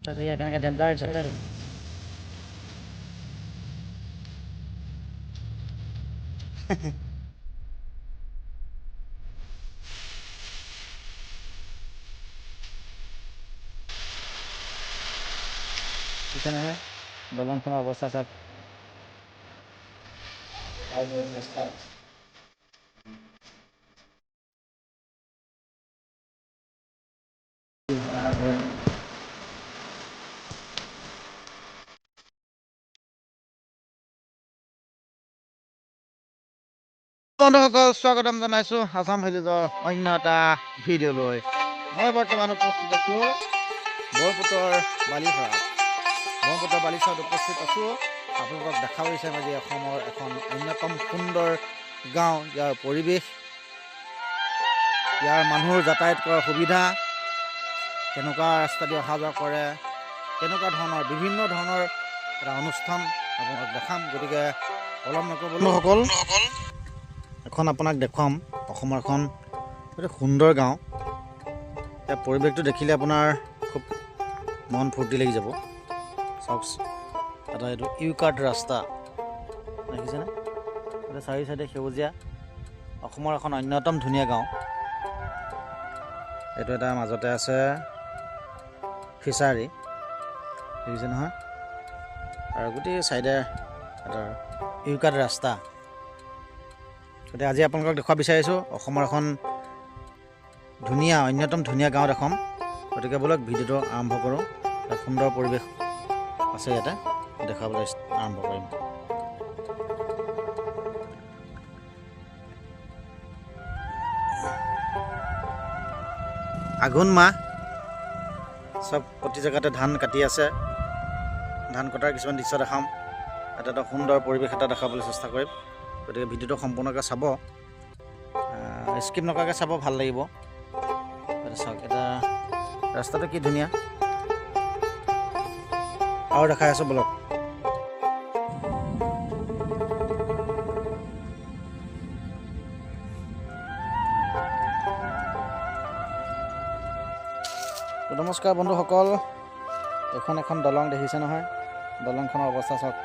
Tapi ya kan kadang dar sadar. Kita na balon sama bos sasak. বন্ধুসকল স্বাগতম জনাইছো আসাম ভিলেজৰ অন্য এটা ভিডিঅ'লৈ। মই বৰ্তমান উপস্থিত আছো ব্ৰহ্মপুত্ৰৰ বালিচৰত উপস্থিত আছো। আপোনালোকক দেখা পাইছে আজি অসমৰ এখন অন্যতম সুন্দৰ গাঁও। ইয়াৰ পৰিৱেশ, ইয়াৰ মানুহৰ যাতায়াত কৰাৰ সুবিধা, কেনেকুৱা ৰাস্তা দি অহা যোৱা কৰে, কেনেকুৱা ধৰণৰ বিভিন্ন ধৰণৰ এটা অনুষ্ঠান আপোনালোকক দেখাম। গতিকে পলম নকৰিব এখন আপোনাক দেখুৱাম অসমৰ এখন সুন্দৰ গাঁও। ইয়াৰ পৰিৱেশটো দেখিলে আপোনাৰ খুব মন ফূৰ্তি লাগি যাব। চাওক এটা এইটো ইউকাৰ্ট ৰাস্তা দেখিছেনে? এটা চাৰি চাইডে সেউজীয়া, অসমৰ এখন অন্যতম ধুনীয়া গাঁও। এইটো এটা মাজতে আছে ফিচাৰী, দেখিছে নহয়? আৰু গোটেই চাইডে এটা ইউকাৰ্ট ৰাস্তা। গতিকে আজি আপোনালোকক দেখুৱাব বিচাৰিছোঁ অসমৰ এখন ধুনীয়া অন্যতম ধুনীয়া গাঁও দেখুৱাম। গতিকে ব'লক ভিডিঅ'টো আৰম্ভ কৰোঁ। এটা সুন্দৰ পৰিৱেশ আছে ইয়াতে, দেখাবলৈ আৰম্ভ কৰিম। আঘোণ মাহ, চব প্ৰতি জেগাতে ধান কাটি আছে। ধান কটাৰ কিছুমান দৃশ্য দেখাম। এটা সুন্দৰ পৰিৱেশ এটা দেখাবলৈ চেষ্টা কৰিম। গতিকে ভিডিঅ'টো সম্পূৰ্ণকৈ চাব, স্কিপ নকৰাকৈ চাব, ভাল লাগিব। চাওক এটা ৰাস্তাটো কি ধুনীয়া, আৰু দেখাই আছোঁ বলক। নমস্কাৰ বন্ধুসকল, এখন দলং দেখিছে নহয়? দলংখনৰ অৱস্থা চাওক।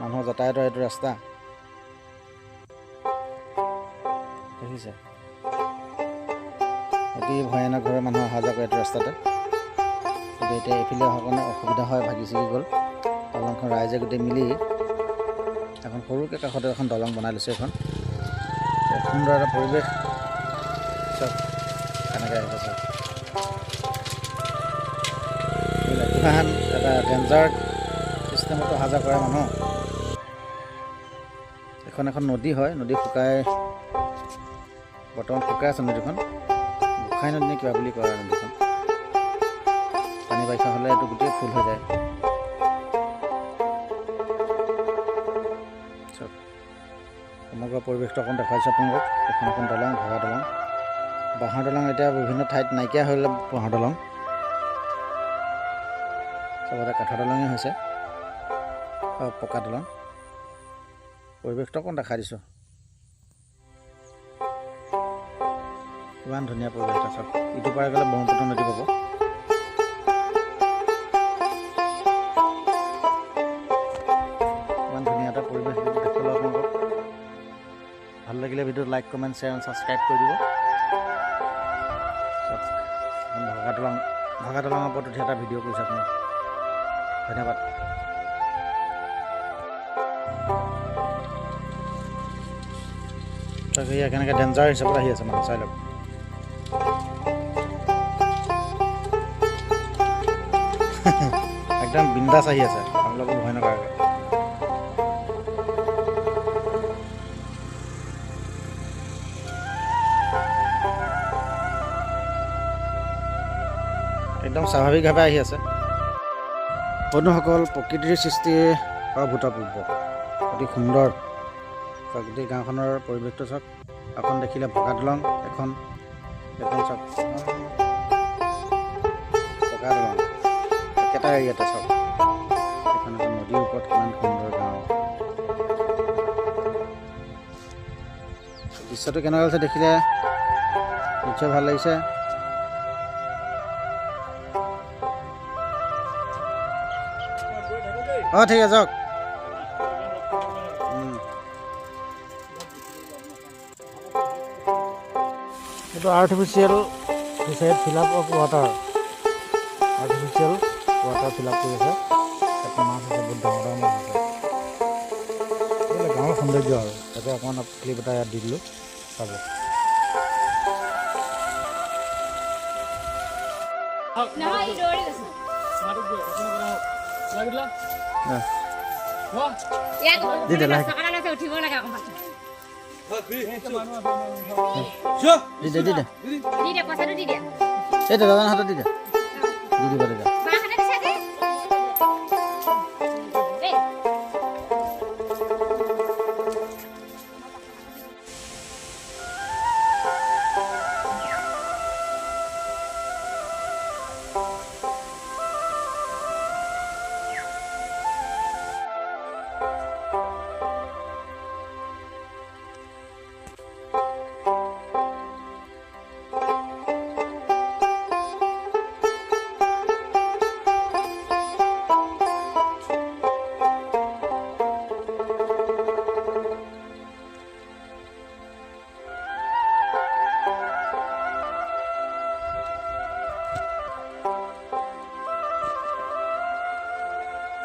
মানুহৰ যাতায়াতৰ এইটো ৰাস্তা দেখিছে? অতি ভয়ানকভাৱে মানুহ অহা যোৱা কৰে এইটো ৰাস্তাতে। কিন্তু এতিয়া এইফালে অহাৰ কাৰণে অসুবিধা হয়, ভাগি ছিগি গ'ল। দলংখন ৰাইজে গোটেই মিলি এখন সৰুকৈ কাষতে এখন দলং বনাই লৈছে। এখন সুন্দৰ এটা পৰিৱেশ। চব কেনেকৈ আহিছে চাওক। কিমান এটা ডেঞ্জাৰ চিষ্টেমতো অহা যোৱা কৰে মানুহ। এখন নদী হয়, নদী বৰ্তমান শুকাই আছে। নদীখন গোসাঁই নদী নে কিবা বুলি কয় নদীখন। পানী বাৰিষা হ'লে এইটো গোটেই ফুল হৈ যায়। চব সমগ্ৰ পৰিৱেশটো অকণ দেখুৱাইছোঁ আপোনালোকক। এখন দলং, ভঙা দলং, বাঁহৰ দলং। এতিয়া বিভিন্ন ঠাইত নাইকিয়া হৈ গ'ল বাঁহৰ দলং, চবতে কাঠৰ দলঙেই হৈছে, পকা দলং। পৰিৱেশটো অকণ দেখাই দিছোঁ। কিমান ধুনীয়া পৰিৱেশ এটা চাওক। ইটো পাৰে গ'লে ব্ৰহ্মপুত্ৰ নদী পাব। ইমান ধুনীয়া এটা পৰিৱেশ দেখালোঁ আপোনালোকক। ভাল লাগিলে ভিডিঅ'ত লাইক, কমেণ্ট, শ্বেয়াৰ আৰু ছাবস্ক্ৰাইব কৰি দিব। ভগা দলঙৰ ওপৰত উঠি এটা ভিডিঅ' কৰিছে আপোনালোক। ধন্যবাদ। তাকে ইয়াৰ কেনেকৈ ডেঞ্জাৰ হিচাপত আহি আছে মানুহ, চাই লওক। একদম বিন্দাছ আহি আছে, আপোনালোকো ভয় নকৰাকৈ। একদম স্বাভাৱিকভাৱে আহি আছে। বন্ধুসকল, প্ৰকৃতিৰ সৃষ্টি অভূতপূৰ্ব, অতি সুন্দৰ। গোটেই গাঁওখনৰ পৰিৱেশটো চাওক। এখন দেখিলে পকা দলং, এখন চাওক পকা দলং, একেটা এৰিয়াতে চাওক। এখন নদীৰ ওপৰত কিমান সুন্দৰ গাঁও। দৃশ্যটো কেনেকুৱা হৈছে দেখিলে নিশ্চয় ভাল লাগিছে। অঁ ঠিক আছে যাওক এইটো আৰ্টিফিচিয়েল ফিচাৰীত fill up of water artificial water fill up কৰিছে তাতে মাছ আছে বহুত ডাঙৰ ডাঙৰ মাছ আছে এইবিলাক গাঁৱৰ সৌন্দৰ্য আৰু তাতে অকণমান ক্লিপ এটা ইয়াত দি দিলোঁ চাব দি দে লাহে দি দে এই দাদাৰ হাতত দি দে দি দিব দাদা